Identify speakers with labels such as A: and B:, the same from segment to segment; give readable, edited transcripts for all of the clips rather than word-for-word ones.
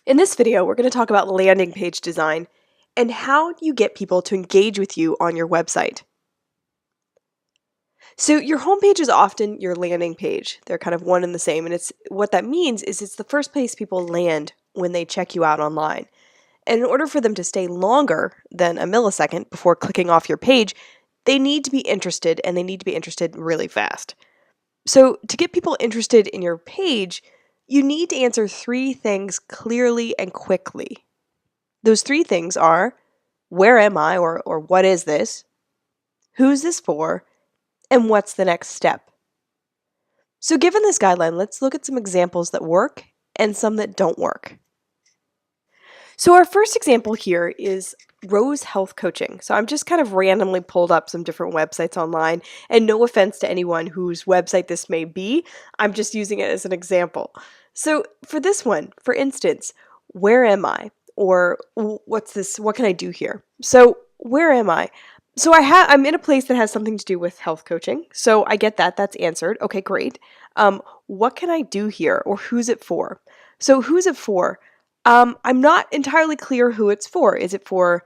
A: In this video, we're going to talk about landing page design and how you get people to engage with you on your website. So your homepage is often your landing page. They're kind of one and the same, and what that means is it's the first place people land when they check you out online. And in order for them to stay longer than a millisecond before clicking off your page, they need to be interested, and they need to be interested really fast. So to get people interested in your page, you need to answer 3 things clearly and quickly. Those 3 things are, where am I, or what is this? Who's this for? And what's the next step? So given this guideline, let's look at some examples that work and some that don't work. So our first example here is Rose Health Coaching. So I'm just kind of randomly pulled up some different websites online, and no offense to anyone whose website this may be, I'm just using it as an example. So for this one, for instance, where am I? Or what's this? What can I do here? So where am I? So I'm in a place that has something to do with health coaching. So I get that. That's answered. Okay, great. What can I do here? Or who's it for? So who's it for? I'm not entirely clear who it's for. Is it for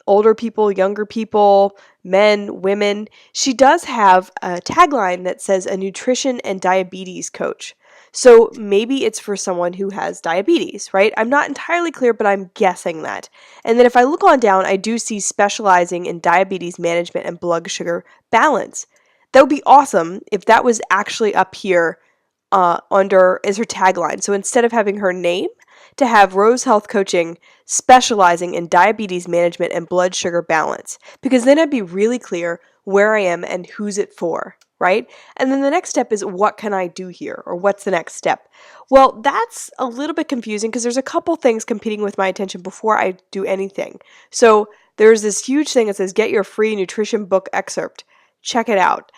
A: older people, younger people, men, women? She does have a tagline that says a nutrition and diabetes coach. So maybe it's for someone who has diabetes, right? I'm not entirely clear, but I'm guessing that. And then if I look on down, I do see specializing in diabetes management and blood sugar balance. That would be awesome if that was actually up here under as her tagline. So instead of having her name, to have Rose Health Coaching specializing in diabetes management and blood sugar balance, because then I'd be really clear where I am and who's it for, right? And then the next step is, what can I do here? Or what's the next step? Well, that's a little bit confusing because there's a couple things competing with my attention before I do anything. So there's this huge thing that says, get your free nutrition book excerpt. Check it out.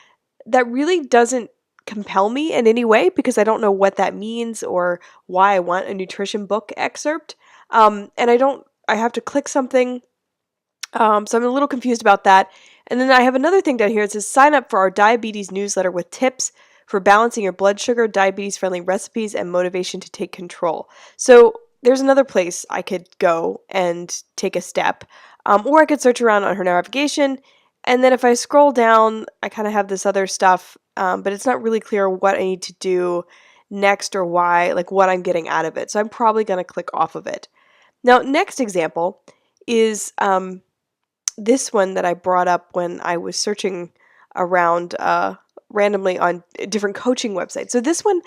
A: That really doesn't compel me in any way because I don't know what that means or why I want a nutrition book excerpt. And I have to click something. So I'm a little confused about that. And then I have another thing down here. It says sign up for our diabetes newsletter with tips for balancing your blood sugar, diabetes friendly recipes, and motivation to take control. So there's another place I could go and take a step. Or I could search around on her navigation. And then if I scroll down, I kind of have this other stuff, but it's not really clear what I need to do next or why, like what I'm getting out of it. So I'm probably going to click off of it. Now, next example is this one that I brought up when I was searching around randomly on different coaching websites. So this one,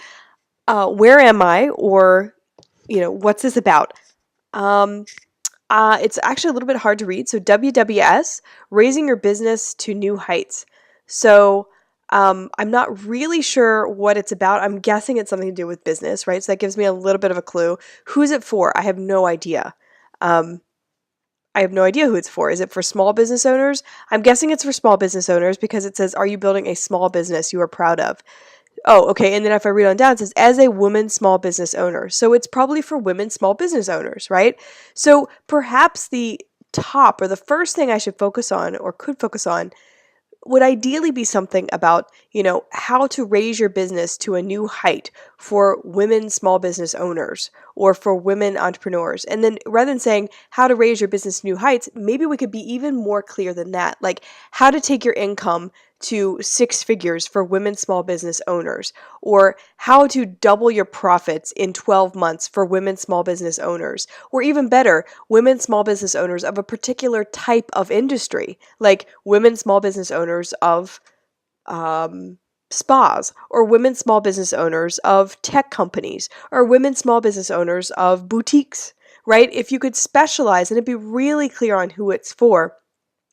A: where am I, or what's this about? It's actually a little bit hard to read. So WWS, Raising Your Business to New Heights. So I'm not really sure what it's about. I'm guessing it's something to do with business, right? So that gives me a little bit of a clue. Who's it for? I have no idea. I have no idea who it's for. Is it for small business owners? I'm guessing it's for small business owners because it says, are you building a small business you are proud of? Oh, okay. And then if I read on down, it says, as a woman small business owner. So it's probably for women small business owners, right? So perhaps the top or the first thing I should focus on or could focus on would ideally be something about, how to raise your business to a new height for women small business owners or for women entrepreneurs. And then rather than saying how to raise your business to new heights, maybe we could be even more clear than that, like how to take your income to 6 figures for women small business owners, or how to double your profits in 12 months for women small business owners, or even better, women small business owners of a particular type of industry, like women small business owners of spas, or women small business owners of tech companies, or women small business owners of boutiques, right? If you could specialize and it'd be really clear on who it's for,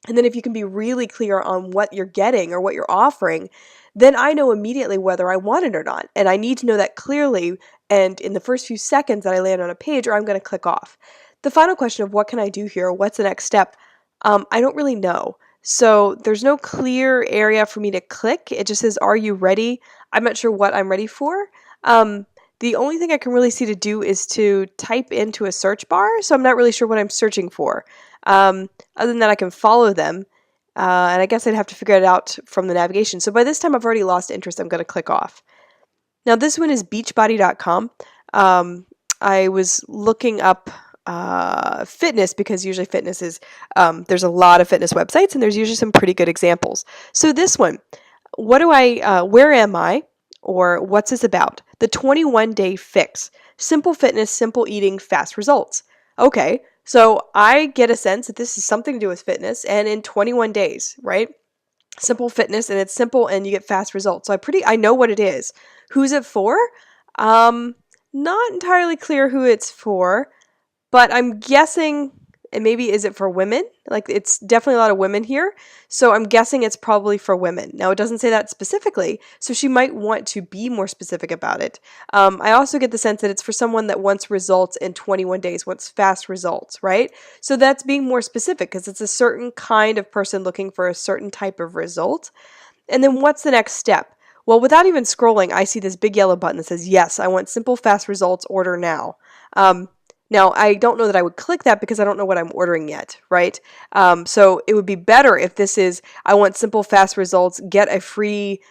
A: and then if you can be really clear on what you're getting or what you're offering, then I know immediately whether I want it or not. And I need to know that clearly and in the first few seconds that I land on a page, or I'm going to click off. The final question of what can I do here? What's the next step? I don't really know. So there's no clear area for me to click. It just says, are you ready? I'm not sure what I'm ready for. The only thing I can really see to do is to type into a search bar. So I'm not really sure what I'm searching for. Other than that, I can follow them. And I guess I'd have to figure it out from the navigation. So by this time, I've already lost interest. I'm going to click off. Now, this one is beachbody.com. I was looking up fitness, because usually fitness is, there's a lot of fitness websites and there's usually some pretty good examples. So this one, where am I? Or what's this about? The 21-day fix. Simple fitness, simple eating, fast results. Okay, so I get a sense that this is something to do with fitness, and in 21 days, right? Simple fitness, and it's simple and you get fast results. So I know what it is. Who's it for? Not entirely clear who it's for, but I'm guessing, and maybe is it for women? Like, it's definitely a lot of women here, so I'm guessing it's probably for women. Now, it doesn't say that specifically, so she might want to be more specific about it. I also get the sense that it's for someone that wants results in 21 days, wants fast results, right? So that's being more specific, because it's a certain kind of person looking for a certain type of result. And then what's the next step? Well, without even scrolling, I see this big yellow button that says, yes, I want simple, fast results, order now. Now, I don't know that I would click that because I don't know what I'm ordering yet, right? So it would be better if this is, I want simple, fast results, get a free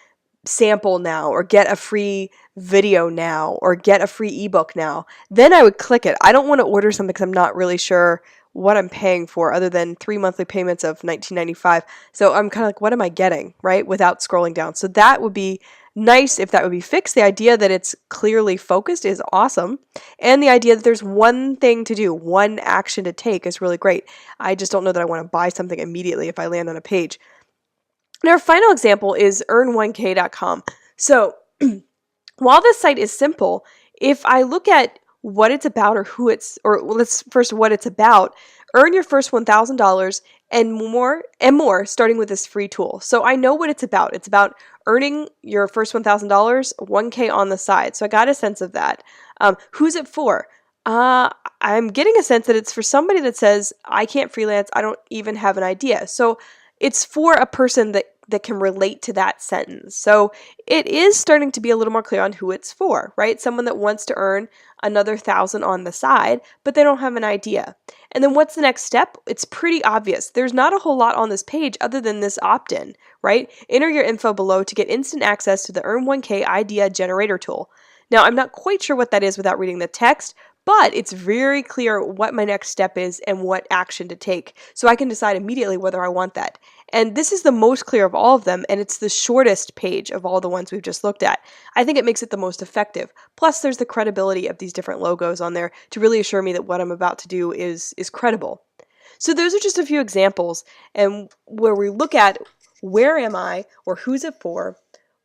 A: sample now, or get a free video now, or get a free ebook now. Then I would click it. I don't want to order something because I'm not really sure what I'm paying for, other than 3 monthly payments of $19.95. So I'm kind of like, what am I getting, right? Without scrolling down. So that would be nice if that would be fixed. The idea that it's clearly focused is awesome. And the idea that there's one thing to do, one action to take, is really great. I just don't know that I want to buy something immediately if I land on a page. And our final example is earn1k.com. So while this site is simple, if I look at what it's about, or who it's, or let's first what it's about, earn your first $1,000 and more starting with this free tool. So I know what it's about. It's about earning your first $1,000, 1K on the side. So I got a sense of that. Who's it for? I'm getting a sense that it's for somebody that says, I can't freelance, I don't even have an idea. So it's for a person that can relate to that sentence. So it is starting to be a little more clear on who it's for, right? Someone that wants to earn another 1,000 on the side, but they don't have an idea. And then what's the next step? It's pretty obvious. There's not a whole lot on this page other than this opt-in, right? Enter your info below to get instant access to the Earn 1K idea generator tool. Now, I'm not quite sure what that is without reading the text, but it's very clear what my next step is and what action to take. So I can decide immediately whether I want that. And this is the most clear of all of them, and it's the shortest page of all the ones we've just looked at. I think it makes it the most effective. Plus, there's the credibility of these different logos on there to really assure me that what I'm about to do is credible. So those are just a few examples, and where we look at where am I, or who's it for,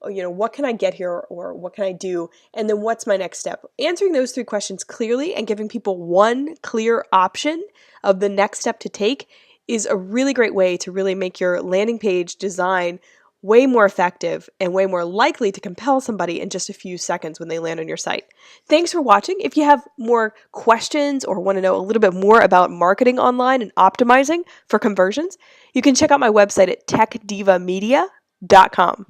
A: what can I get here, or what can I do, and then what's my next step? Answering those 3 questions clearly and giving people one clear option of the next step to take is a really great way to really make your landing page design way more effective and way more likely to compel somebody in just a few seconds when they land on your site. Thanks for watching. If you have more questions or want to know a little bit more about marketing online and optimizing for conversions, you can check out my website at techdivamedia.com.